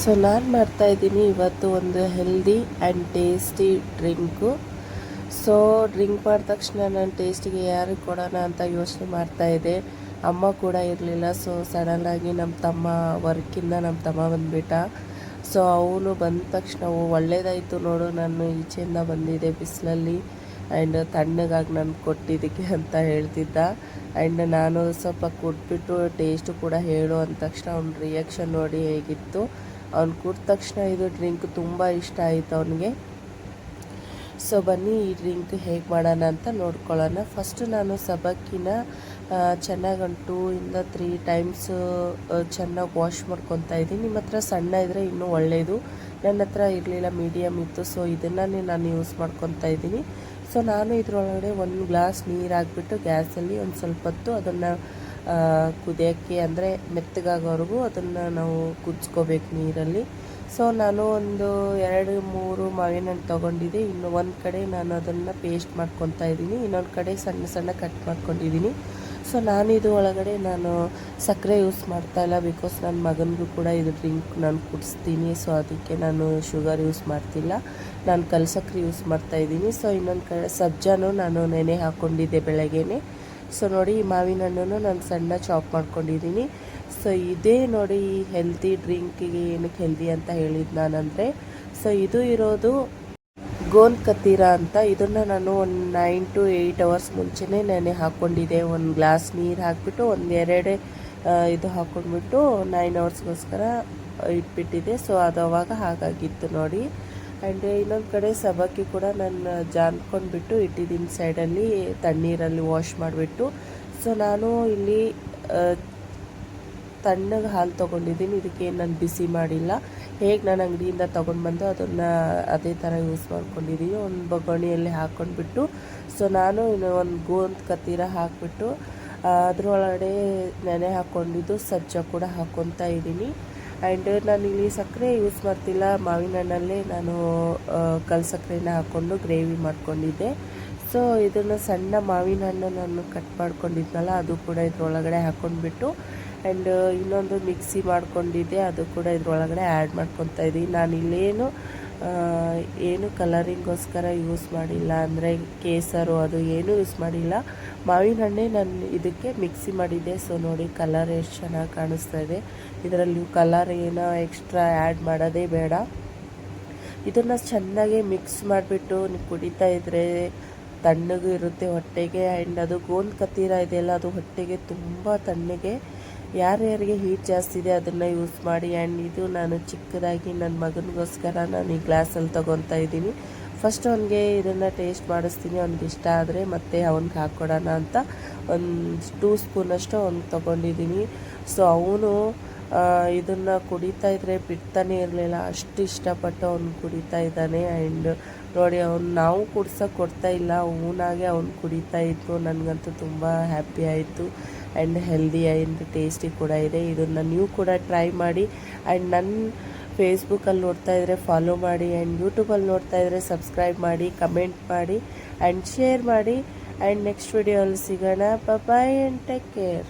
So ನಾನು ಮಾಡ್ತಾಯಿದ್ದೀನಿ ಇವತ್ತು ಒಂದು healthy and tasty drink. So drink ಮಾಡಿದ ತಕ್ಷಣ ನಾನು ಟೇಸ್ಟಿಗೆ ಯಾರಿಗೆ ಕೊಡೋಣ ಅಂತ ಯೋಚನೆ ಮಾಡ್ತಾಯಿದ್ದೆ. ಅಮ್ಮ ಕೂಡ ಇರಲಿಲ್ಲ. ಸೊ ಸಡನ್ನಾಗಿ ನಮ್ಮ ತಮ್ಮ ವರ್ಕಿಂದ ನಮ್ಮ ತಮ್ಮ ಬಂದುಬಿಟ್ಟ. ಸೊ ಅವನು ಬಂದ ತಕ್ಷಣ ಒಳ್ಳೇದಾಯಿತು ನೋಡು, ನಾನು ಈಚೆಯಿಂದ ಬಂದಿದ್ದೆ ಬಿಸಿಲಲ್ಲಿ ಆ್ಯಂಡ್ ತಣ್ಣಗಾಗಿ ನಾನು ಕೊಟ್ಟಿದ್ದಕ್ಕೆ ಅಂತ ಹೇಳ್ತಿದ್ದ. ಆ್ಯಂಡ್ ನಾನು ಸ್ವಲ್ಪ ಕೊಟ್ಬಿಟ್ಟು ಟೇಸ್ಟು ಕೂಡ ಹೇಳು ಅಂದ ತಕ್ಷಣ ಅವ್ನ ರಿಯಾಕ್ಷನ್ ನೋಡಿ ಹೇಗಿತ್ತು. ಅವ್ನು ಕುಡಿದ ತಕ್ಷಣ ಇದು ಡ್ರಿಂಕ್ ತುಂಬ ಇಷ್ಟ ಆಯಿತು ಅವನಿಗೆ. ಸೊ ಬನ್ನಿ ಈ ಡ್ರಿಂಕ್ ಹೇಗೆ ಮಾಡೋಣ ಅಂತ ನೋಡ್ಕೊಳ್ಳೋಣ. ಫಸ್ಟು ನಾನು ಸಬ್ಬಕ್ಕಿನ ಚೆನ್ನಾಗಿ ಒಂದು 2 ಇಂದ 3 ಟೈಮ್ಸು ಚೆನ್ನಾಗಿ ವಾಶ್ ಮಾಡ್ಕೊತಾ ಇದ್ದೀನಿ. ನಿಮ್ಮ ಹತ್ರ ಸಣ್ಣ ಇದ್ದರೆ ಇನ್ನೂ ಒಳ್ಳೆಯದು. ನನ್ನ ಹತ್ರ ಇರಲಿಲ್ಲ, ಮೀಡಿಯಮ್ ಇತ್ತು. ಸೊ ಇದನ್ನೇ ನಾನು ಯೂಸ್ ಮಾಡ್ಕೊತಾ ಇದ್ದೀನಿ. ಸೊ ನಾನು ಇದರೊಳಗಡೆ 1 ಗ್ಲಾಸ್ ನೀರು ಹಾಕ್ಬಿಟ್ಟು ಗ್ಯಾಸಲ್ಲಿ ಒಂದು ಸ್ವಲ್ಪ ಹೊತ್ತು ಅದನ್ನು ಕುದಿಯೋಕ್ಕೆ ಅಂದರೆ ಮೆತ್ತಗಾಗೋವರೆಗೂ ಅದನ್ನು ನಾವು ಕುದಿಸ್ಕೋಬೇಕು ನೀರಲ್ಲಿ. ಸೊ ನಾನು ಒಂದು 2-3 ಮಾವಿನ ಹಣ್ಣು ತೊಗೊಂಡಿದ್ದೆ. ಇನ್ನು ಒಂದು ಕಡೆ ನಾನು ಅದನ್ನು ಪೇಸ್ಟ್ ಮಾಡ್ಕೊತಾ ಇದ್ದೀನಿ, ಇನ್ನೊಂದು ಕಡೆ ಸಣ್ಣ ಸಣ್ಣ ಕಟ್ ಮಾಡ್ಕೊಂಡಿದ್ದೀನಿ. ಸೊ ಇದು ಒಳಗಡೆ ನಾನು ಸಕ್ಕರೆ ಯೂಸ್ ಮಾಡ್ತಾಯಿಲ್ಲ, ಬಿಕಾಸ್ ನನ್ನ ಮಗನಿಗೂ ಕೂಡ ಇದು ಡ್ರಿಂಕ್ ನಾನು ಕುಡಿಸ್ತೀನಿ. ಸೊ ಅದಕ್ಕೆ ನಾನು ಶುಗರ್ ಯೂಸ್ ಮಾಡ್ತಿಲ್ಲ, ನಾನು ಕಲ್ಲು ಸಕ್ಕರೆ ಯೂಸ್ ಮಾಡ್ತಾಯಿದ್ದೀನಿ. ಸೊ ಇನ್ನೊಂದು ಕಡೆ ಸಬ್ಜಾನು ನಾನು ನೆನೆ ಹಾಕ್ಕೊಂಡಿದ್ದೆ ಬೆಳಗ್ಗೆನೆ. ಸೊ ನೋಡಿ ಈ ಮಾವಿನ ಹಣ್ಣನ್ನು ನಾನು ಸಣ್ಣ ಚಾಪ್ ಮಾಡ್ಕೊಂಡಿದ್ದೀನಿ. ಸೊ ಇದೇ ನೋಡಿ ಈ ಹೆಲ್ತಿ ಡ್ರಿಂಕಿಗೆ ಏನಕ್ಕೆ ಹೆಲ್ದಿ ಅಂತ ಹೇಳಿದ್ದು ನಾನಂದರೆ, ಸೊ ಇದು ಇರೋದು ಗೋಂದ್ ಕತೀರ ಅಂತ. ಇದನ್ನು ನಾನು ಒಂದು 9 to 8 ಅವರ್ಸ್ ಮುಂಚೆನೇ ನೆನೆ ಹಾಕ್ಕೊಂಡಿದ್ದೆ. 1 ಗ್ಲಾಸ್ ನೀರು ಹಾಕಿಬಿಟ್ಟು 1-2 ಇದು ಹಾಕ್ಕೊಂಡ್ಬಿಟ್ಟು 9 ಅವರ್ಸ್ಗೋಸ್ಕರ ಇಟ್ಬಿಟ್ಟಿದ್ದೆ. ಸೊ ಅದು ಅವಾಗ ಹಾಗಾಗಿತ್ತು ನೋಡಿ. ಆ್ಯಂಡ್ ಇನ್ನೊಂದು ಕಡೆ ಸಬ್ಬಕ್ಕಿ ಕೂಡ ನಾನು ಜಾನ್ಕೊಂಡ್ಬಿಟ್ಟು ಇಟ್ಟಿದ್ದೀನಿ ಸೈಡಲ್ಲಿ ತಣ್ಣೀರಲ್ಲಿ ವಾಶ್ ಮಾಡಿಬಿಟ್ಟು. ಸೊ ನಾನು ಇಲ್ಲಿ ತಣ್ಣಗೆ ಹಾಲು ತೊಗೊಂಡಿದ್ದೀನಿ. ಇದಕ್ಕೇನು ನಾನು ಬಿಸಿ ಮಾಡಿಲ್ಲ, ಹೇಗೆ ನಾನು ಅಂಗಡಿಯಿಂದ ತೊಗೊಂಡು ಅದನ್ನು ಅದೇ ಥರ ಯೂಸ್ ಮಾಡ್ಕೊಂಡಿದ್ದೀನಿ. ಒಂದು ಬೊಗಣಿಯಲ್ಲಿ ಹಾಕ್ಕೊಂಡ್ಬಿಟ್ಟು ಸೊ ನಾನು ಇನ್ನು ಒಂದು ಗೋಂದ್ ಕತೀರ ಹಾಕಿಬಿಟ್ಟು ಅದರೊಳಗಡೆ ನೆನೆ ಹಾಕ್ಕೊಂಡಿದ್ದು ಸಜ್ಜ ಕೂಡ ಹಾಕ್ಕೊತಾ ಇದ್ದೀನಿ. ಆ್ಯಂಡ್ ನಾನಿಲ್ಲಿ ಸಕ್ಕರೆ ಯೂಸ್ ಮಾಡ್ತಿಲ್ಲ, ಮಾವಿನ ಹಣ್ಣಲ್ಲೇ ನಾನು ಕಲ್ಲು ಸಕ್ಕರೆನ ಹಾಕ್ಕೊಂಡು ಗ್ರೇವಿ ಮಾಡ್ಕೊಂಡಿದ್ದೆ. ಸೊ ಇದನ್ನು ಸಣ್ಣ ಮಾವಿನ ಹಣ್ಣು ನಾನು ಕಟ್ ಮಾಡ್ಕೊಂಡಿದ್ನಲ್ಲ ಅದು ಕೂಡ ಇದ್ರೊಳಗಡೆ ಹಾಕ್ಕೊಂಡ್ಬಿಟ್ಟು ಆ್ಯಂಡ್ ಇನ್ನೊಂದು ಮಿಕ್ಸಿ ಮಾಡ್ಕೊಂಡಿದ್ದೆ ಅದು ಕೂಡ ಇದ್ರೊಳಗಡೆ ಆ್ಯಡ್ ಮಾಡ್ಕೊತಾ ಇದ್ದೀನಿ. ನಾನು ಇಲ್ಲೇನು ಏನು ಕಲರಿಂಗೋಸ್ಕರ ಯೂಸ್ ಮಾಡಿಲ್ಲ, ಅಂದರೆ ಕೇಸರು ಅದು ಏನೂ ಯೂಸ್ ಮಾಡಿಲ್ಲ. ಮಾವಿನ ಹಣ್ಣೆ ನಾನು ಇದಕ್ಕೆ ಮಿಕ್ಸಿ ಮಾಡಿದ್ದೆ. ಸೊ ನೋಡಿ ಕಲರ್ ಎಷ್ಟು ಚೆನ್ನಾಗಿ ಕಾಣಿಸ್ತಾ ಇದೆ. ಇದರಲ್ಲಿ ಕಲರ್ ಏನೋ ಎಕ್ಸ್ಟ್ರಾ ಆ್ಯಡ್ ಮಾಡೋದೇ ಬೇಡ. ಇದನ್ನು ಚೆನ್ನಾಗಿ ಮಿಕ್ಸ್ ಮಾಡಿಬಿಟ್ಟು ನೀವು ಕುಡಿತಾ ಇದ್ದರೆ ತಣ್ಣಗೂ ಇರುತ್ತೆ ಹೊಟ್ಟೆಗೆ. ಆ್ಯಂಡ್ ಅದು ಗೋಂದ್ ಕತೀರ ಇದೆಯಲ್ಲ ಅದು ಹೊಟ್ಟೆಗೆ ತುಂಬ ತಣ್ಣಗೆ. ಯಾರ್ಯಾರಿಗೆ ಹೀಟ್ ಜಾಸ್ತಿ ಇದೆ ಅದನ್ನು ಯೂಸ್ ಮಾಡಿ. ಆ್ಯಂಡ್ ಇದು ನಾನು ಚಿಕ್ಕದಾಗಿ ನನ್ನ ಮಗನಿಗೋಸ್ಕರ ನಾನು ಈ ಗ್ಲಾಸಲ್ಲಿ ತೊಗೊತಾ ಇದ್ದೀನಿ. ಫಸ್ಟ್ ಅವನಿಗೆ ಇದನ್ನು ಟೇಸ್ಟ್ ಮಾಡಿಸ್ತೀನಿ, ಅವ್ನಿಗೆ ಇಷ್ಟ ಆದರೆ ಮತ್ತೆ ಅವ್ನಿಗೆ ಹಾಕ್ಕೊಡೋಣ ಅಂತ ಒಂದು 2 ಸ್ಪೂನಷ್ಟು ಅವ್ನಿಗೆ ತೊಗೊಂಡಿದ್ದೀನಿ. ಸೊ ಅವನು ಇದನ್ನು ಕುಡಿತಾ ಇದ್ದರೆ ಬಿಡ್ತಾನೆ ಇರಲಿಲ್ಲ, ಅಷ್ಟು ಇಷ್ಟಪಟ್ಟು ಅವನು ಕುಡಿತಾ ಇದ್ದಾನೆ. ಆ್ಯಂಡ್ ನೋಡಿ ನಾವು ಕುಡ್ಸೋಕೆ ಕೊಡ್ತಾ ಇಲ್ಲ, ಅವನಾಗೆ ಅವ್ನು ಕುಡಿತಾ ಇತ್ತು. ನನಗಂತೂ ತುಂಬ ಹ್ಯಾಪಿ ಆಯಿತು. ಆ್ಯಂಡ್ ಹೆಲ್ದಿ ಆ್ಯಂಡ್ ಟೇಸ್ಟಿ ಕೂಡ ಇದೆ. ಇದನ್ನು ನೀವು ಕೂಡ ಟ್ರೈ ಮಾಡಿ. ಆ್ಯಂಡ್ ನನ್ನ ಫೇಸ್ಬುಕ್ಕಲ್ಲಿ ನೋಡ್ತಾ ಇದ್ದರೆ ಫಾಲೋ ಮಾಡಿ, ಆ್ಯಂಡ್ ಯೂಟ್ಯೂಬಲ್ಲಿ ನೋಡ್ತಾ ಇದ್ದರೆ ಸಬ್ಸ್ಕ್ರೈಬ್ ಮಾಡಿ, ಕಮೆಂಟ್ ಮಾಡಿ ಆ್ಯಂಡ್ ಶೇರ್ ಮಾಡಿ. ಆ್ಯಂಡ್ ನೆಕ್ಸ್ಟ್ ವಿಡಿಯೋಲ್ಲಿ ಸಿಗೋಣ. Boy and take care.